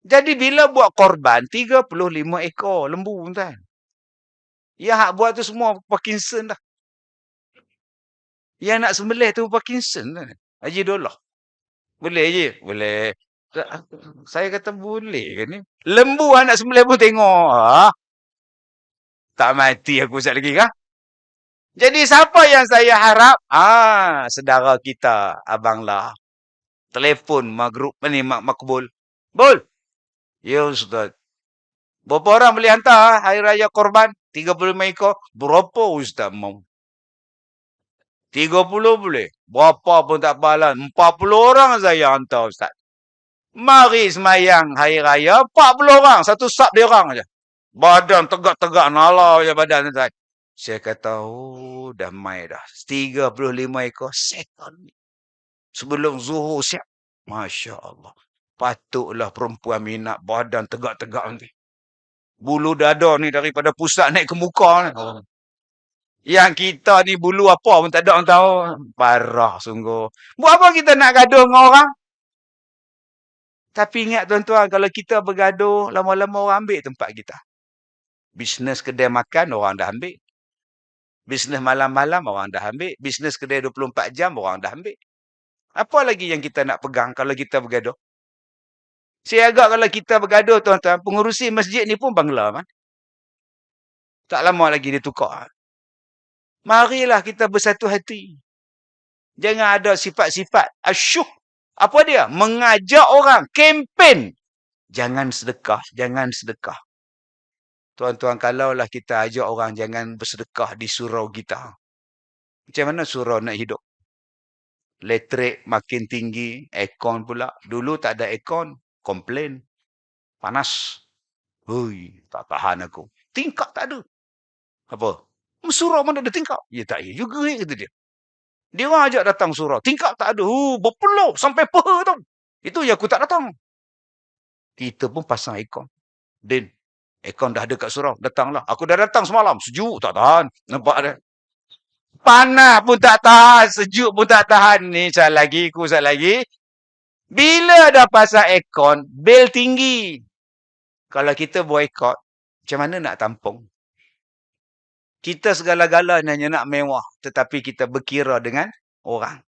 Jadi bila buat korban, 35 ekor lembu, tuan. Yang hak buat tu semua Parkinson dah. Yang nak sembelih tu Parkinson dah. Haji Dollah. Boleh je? Boleh. Saya kata boleh ke ni? Lembu anak sembelih pun tengok. Ha? Tak mati aku sekejap lagi kah? Jadi siapa yang saya harap? Saudara kita, Abang Lah. Telefon maghrib ni makbul. Bul. Ya Ustaz. Berapa orang boleh hantar hari raya korban? 35 ekor. Berapa Ustaz mau? 30 boleh. Berapa pun tak apalah. 40 orang saya hantar Ustaz. Mari semayang hari raya 40 orang. Satu sab dia orang aja. Badan tegak-tegak nala je badan Ustaz. Saya kata, oh dah mai dah. 35 ekor second. Sebelum zuhur siap. Masya Allah. Patutlah perempuan minat badan tegak-tegak nanti. Bulu dada ni daripada pusat naik ke muka ni. Oh. Yang kita ni bulu apa pun tak ada orang tahu. Parah sungguh. Buat apa kita nak gaduh dengan orang? Tapi ingat tuan-tuan, kalau kita bergaduh, lama-lama orang ambil tempat kita. Bisnes kedai makan, orang dah ambil. Bisnes malam-malam, orang dah ambil. Bisnes kedai 24 jam, orang dah ambil. Apa lagi yang kita nak pegang kalau kita bergaduh? Saya agak kalau kita bergaduh, tuan-tuan, pengurusi masjid ni pun bangla, man. Tak lama lagi dia tukar. Marilah kita bersatu hati. Jangan ada sifat-sifat asyuh. Apa dia? Mengajak orang. Kempen. Jangan sedekah. Jangan sedekah. Tuan-tuan, kalaulah kita ajak orang jangan bersedekah di surau kita. Macam mana surau nak hidup? Elektrik makin tinggi. Aircon pula. Dulu tak ada aircon. Komplain. Panas. Hui, tak tahan aku. Tingkap tak ada. Apa? Surau mana ada tingkap? Ya tak ya juga kata dia. Dia orang ajak datang surau. Tingkap tak ada. Berpeluh sampai peha tau. Itu yang aku tak datang. Kita pun pasang aircon. Din, aircon dah ada kat surau. Datanglah. Aku dah datang semalam. Sejuk tak tahan. Nampak ada. Panas pun tak tahan. Sejuk pun tak tahan. Ni sekali lagi. Sekali lagi. Bila dah pasang aircon, bil tinggi. Kalau kita boycott, macam mana nak tampung? Kita segala-galanya nak mewah. Tetapi kita berkira dengan orang.